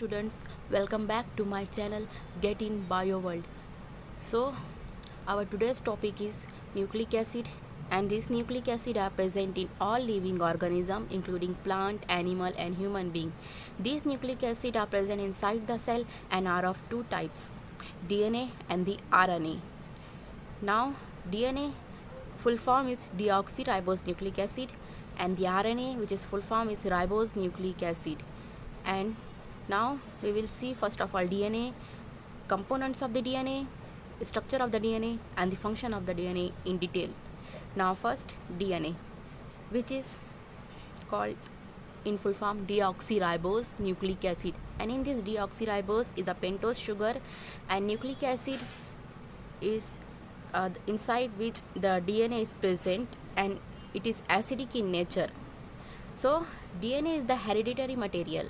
students, welcome back to my channel Get in Bio World. So our today's topic is nucleic acid, and this nucleic acid are present in all living organism including plant, animal and human being. These nucleic acid are present inside the cell and are of two types, DNA and the RNA. Now DNA full form is deoxyribose nucleic acid and the RNA, which is full form, is ribose nucleic acid. And now we will see first of all DNA, components of the DNA, structure of the DNA and the function of the DNA in detail. Now first DNA, which is called in full form deoxyribose nucleic acid, and in this deoxyribose is a pentose sugar, and nucleic acid is inside which the DNA is present and it is acidic in nature. So DNA is the hereditary material.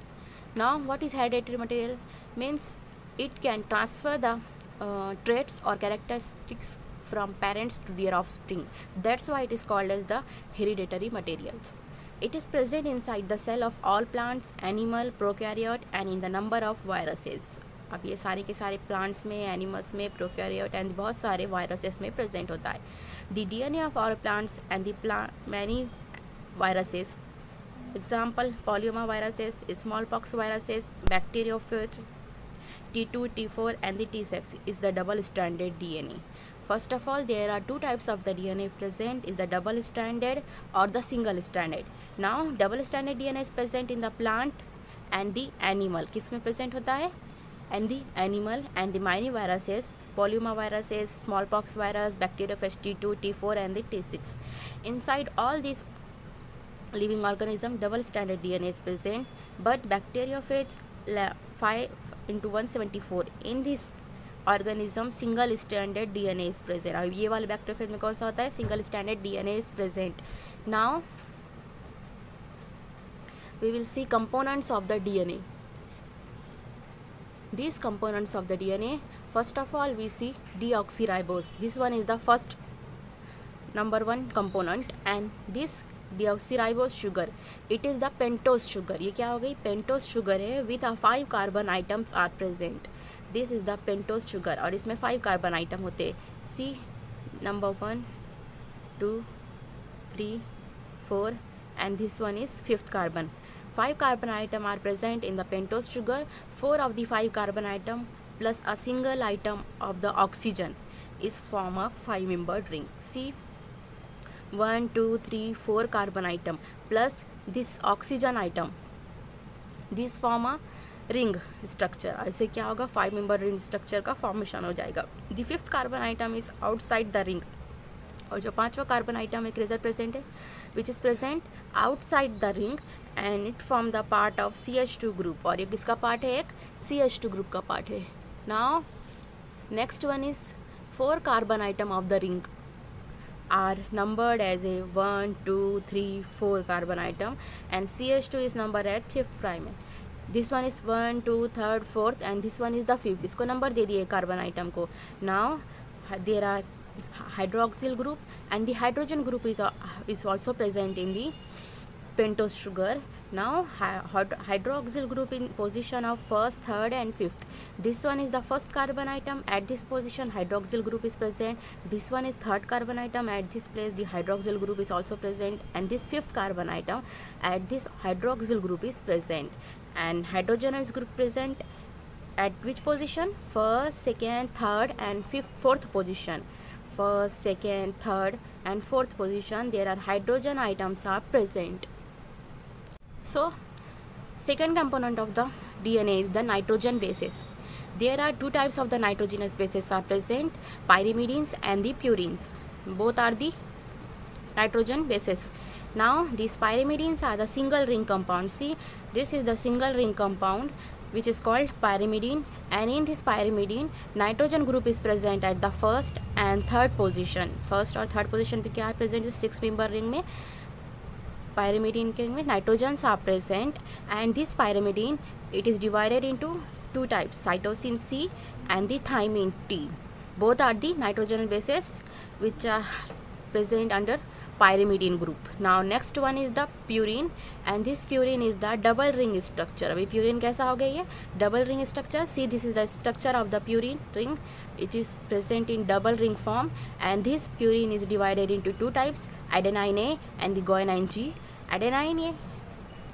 Now what is hereditary material? Means it can transfer the traits or characteristics from parents to their offspring. That's why it is called as the hereditary materials. It is present inside the cell of all plants, animal, prokaryote and in the number of viruses. अब ये सारे के सारे plants में, animals में, prokaryote and बहुत सारे viruses में प्रेजेंट होता है. The DNA of all plants and the many viruses, example polyoma viruses, smallpox viruses, bacteriophage, T2, T4 and the T6 is the double stranded DNA. First of all, there are two types of the DNA present, is the double stranded or the single stranded. Now double stranded DNA is present in the plant and the animal. किस में present होता है? And the animal and the many viruses, polyoma viruses, smallpox virus, bacteriophage T2, T4 and the T6. Inside all these living organism, double stranded DNA is present, but bacteriophage 5×174. In this organism single stranded DNA is present. अब ये वाले bacteriophage में कौन सा होता है? Single stranded DNA is present. Now we will see components of the DNA. These components of the DNA, first of all we see deoxyribose. This one is the first number one component, and this deoxyribose sugar, it is the pentose sugar. ये क्या हो गई? Pentose sugar है with 5 carbon items are present. This is the pentose sugar और इसमें 5 carbon item होते हैं. See number 1, 2, 3, 4 and this one is 5th carbon. 5 carbon item are present in the pentose sugar. 4 of the 5 carbon item plus a single item of the oxygen is form a 5-membered ring. See 1, 2, 3, 4 carbon item plus this oxygen item, this form a ring structure. ऐसे क्या होगा? 5-membered ring structure का formation हो जाएगा. The 5th carbon item is outside the ring. और जो 5वां carbon atom एक किधर प्रेजेंट है? Which is present outside the ring and it form the part of CH2 group. और ये किसका पार्ट है? एक CH2 ग्रुप का पार्ट है. Now next one is 4 carbon atom of the ring are numbered as a 1, 2, 3, 4 carbon item and CH2 is numbered at 5th prime. This one is 1, 2, 3rd, 4th and this one is the 5th. इसको number दे दिए carbon atom को. Now there are hydroxyl group and the hydrogen group is also present in the pentose sugar. Now hydroxyl group in position of 1st, 3rd and 5th. This one is the first carbon item. At this position hydroxyl group is present. This one is 3rd carbon item. At this place the hydroxyl group is also present, and this 5th carbon item at this hydroxyl group is present. And hydrogen is group present at which position? 1st, 2nd, 3rd and 4th position. 1st, 2nd, 3rd and 4th position there are hydrogen items are present. So second component of the DNA is the nitrogen bases. There are two types of the nitrogenous bases are present, pyrimidines and the purines. Both are the nitrogen bases. Now these pyrimidines are the single ring compound. See, this is the single ring compound which is called pyrimidine, and in this pyrimidine nitrogen group is present at the 1st and 3rd position. First और third position पे क्या है present? 6-member ring में pyrimidine के में nitrogens are present, and this pyrimidine it is divided into two types, cytosine C and the thymine T. Both are the nitrogen bases which are present under pyrimidine group. Now next one is the purine, and this purine is the double ring structure. अभी purine कैसा हो गया ये double ring structure. See, this is the structure of the purine ring. It is present in double ring form, and this purine is divided into two types, adenine A and the guanine G. Adenine A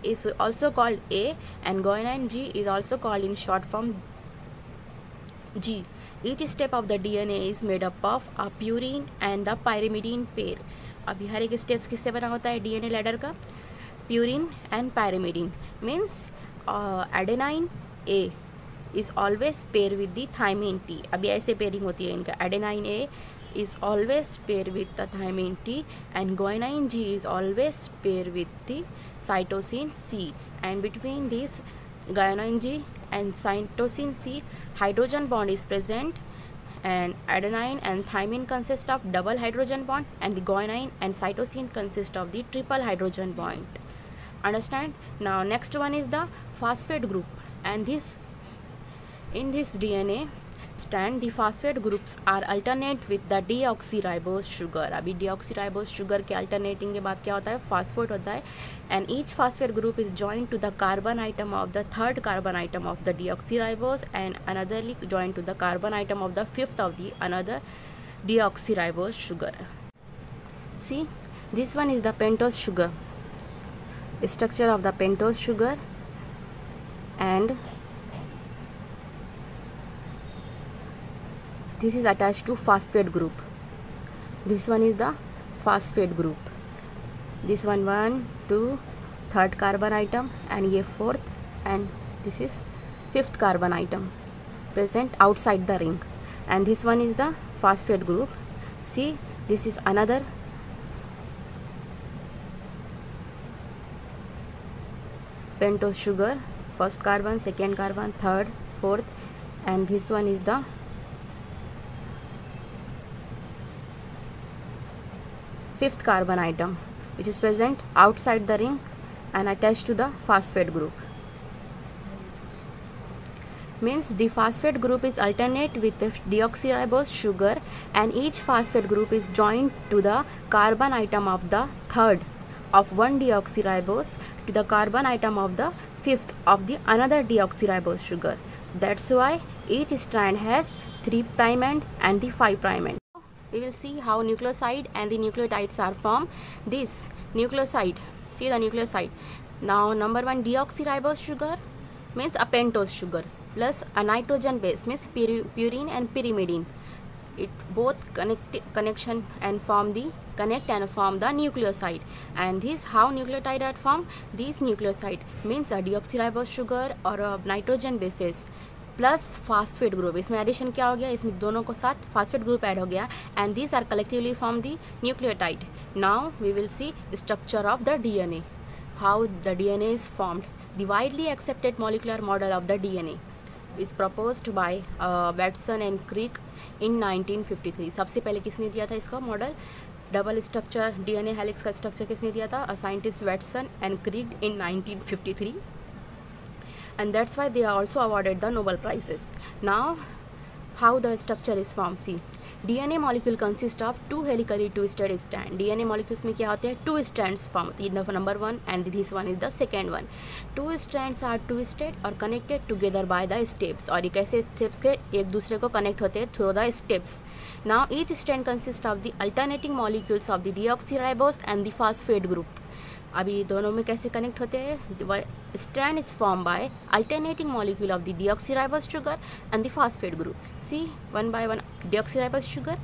is also called A, and guanine G is also called in short form G. Each step of the DNA is made up of a purine and the pyrimidine pair. अभी हर एक steps किससे बना होता है DNA ladder का? Purine and pyrimidine. Means adenine A is always pair with the thymine T. अभी ऐसे pairing होती है इनका. Adenine A is always pair with the thymine T, and guanine G is always pair with the cytosine C. And between these guanine G and cytosine C, hydrogen bond is present, and adenine and thymine consist of double hydrogen bond, and the guanine and cytosine consist of the triple hydrogen bond. Understand? Now next one is the phosphate group, and in this DNA strand the phosphate groups are alternate with the deoxyribose sugar. अभी deoxyribose sugar के alternating के बाद क्या होता है? phosphate होता है, and each phosphate group is joined to the carbon atom of the third carbon atom of the deoxyribose, and anotherly joined to the carbon atom of the fifth of the another deoxyribose sugar. See, this one is the pentose sugar, structure of the pentose sugar, and this is attached to phosphate group. This one is the phosphate group. This one 1, 2, third carbon atom, and ये fourth, and this is fifth carbon atom present outside the ring. And this one is the phosphate group. See, this is another pentose sugar, first carbon, second carbon, third, fourth, and this one is the fifth carbon atom, which is present outside the ring and attached to the phosphate group. Means the phosphate group is alternate with the deoxyribose sugar, and each phosphate group is joined to the carbon atom of the third of one deoxyribose to the carbon atom of the fifth of the another deoxyribose sugar. That's why each strand has 3' end and the 5' end. We will see how nucleoside and the nucleotides are formed. This nucleoside, see the nucleoside. Now number 1 deoxyribose sugar means a pentose sugar plus a nitrogen base means purine and pyrimidine. It both connect and form the nucleoside. And this how nucleotide are formed? This nucleoside means a deoxyribose sugar or a nitrogen bases plus phosphate group. इसमें addition क्या हो गया? इसमें दोनों को साथ phosphate group add हो गया, and this are collectively form the nucleotide. Now we will see structure of the DNA, how the DNA is formed. The widely accepted molecular model of the DNA is proposed by Watson and Crick in 1953. सबसे पहले किसने दिया था इसका model? Double structure DNA helix का structure किसने दिया था? Scientist Watson and Crick in 1953. And that's why they are also awarded the Nobel Prizes. Now, how the structure is formed? See, DNA molecule consists of two helically twisted strands. DNA molecules में क्या होते हैं? Two strands form. Number 1 and this one is the second one. Two strands are twisted or connected together by the steps. और ये कैसे steps के एक दूसरे को connect होते हैं through the steps. Now each strand consists of the alternating molecules of the deoxyribose and the phosphate group. अभी दोनों में कैसे कनेक्ट होते हैं? Strand is form by alternating molecule of the deoxyribose sugar and the phosphate group. See, one by one, deoxyribose sugar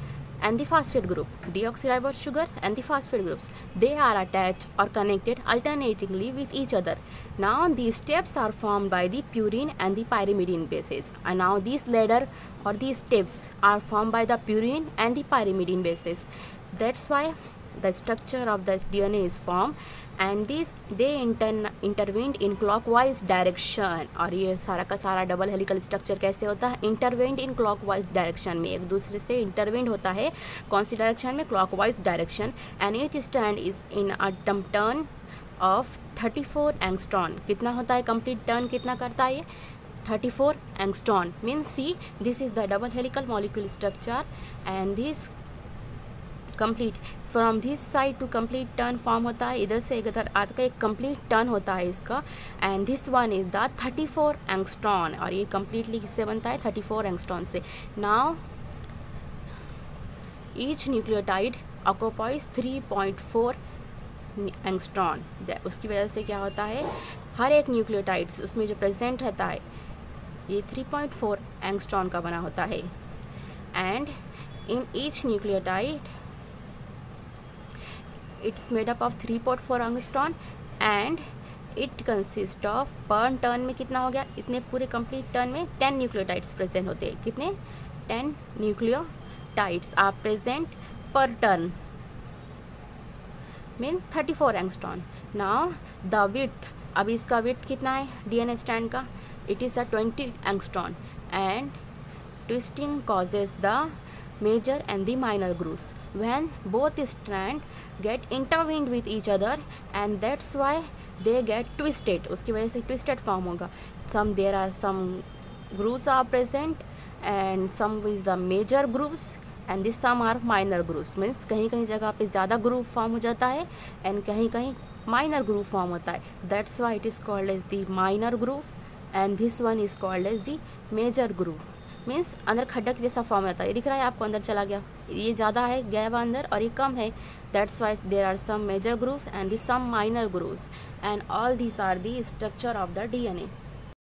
and the phosphate group, deoxyribose sugar and the phosphate groups, they are attached or connected alternatingly with each other. Now these steps are formed by the purine and the pyrimidine bases, and now these ladder or these steps are formed by the purine and the pyrimidine bases. That's why the structure of the DNA is formed, and they intervened in clockwise direction. और ये सारा का सारा double helical structure कैसे होता है? इंटरवेंड in clockwise direction में, एक दूसरे से इंटरवेंड होता है. कौन सी डायरेक्शन में? Clockwise direction. And each stand is in a turn off 34 angstrom. कितना होता है कंप्लीट टर्न? कितना करता है ये? 34 angstrom. Means see, this is the double helical molecule structure, and this complete from this side to complete turn form होता है, इधर से इधर आकर एक कंप्लीट टर्न होता है इसका। And this one is the 34 angstrom, और ये कंप्लीटली किससे बनता है 34 एंगस्ट्रॉन से। Now each nucleotide occupies 3.4 angstrom. उसकी वजह से क्या होता है, हर एक न्यूक्लियोटाइड्स उसमें जो प्रेजेंट रहता है ये 3.4 एंगस्ट्रॉन का बना होता है। And in each nucleotide it's made up of 3.4 angstrom and it consist of, पर टर्न में कितना हो गया, इतने पूरे कंप्लीट टर्न में 10 न्यूक्लियोटाइड्स प्रेजेंट होते हैं। कितने, 10 न्यूक्लियोटाइड्स आर प्रेजेंट पर turn, means 34 angstrom. Now the width, अब इसका विड्थ कितना है डीएनए स्ट्रैंड का, it is 20 angstrom. And twisting causes the major and the minor grooves when both strands get intertwined with each other, and that's why they get twisted। उसकी वजह से twisted form होगा। there are some grooves are present and some is the major grooves and this some are minor grooves, means कहीं कहीं जगह पे ज़्यादा groove form हो जाता है and कहीं कहीं minor groove form होता है। that's why it is called as the minor groove and this one is called as the major groove। Means अंदर खड्डक जैसा फॉर्म होता है, ये दिख रहा है आपको, अंदर चला गया, ये ज़्यादा है गया हुआ अंदर और ये कम है। That's why there are some major grooves and the some minor grooves and all these are the structure of the DNA.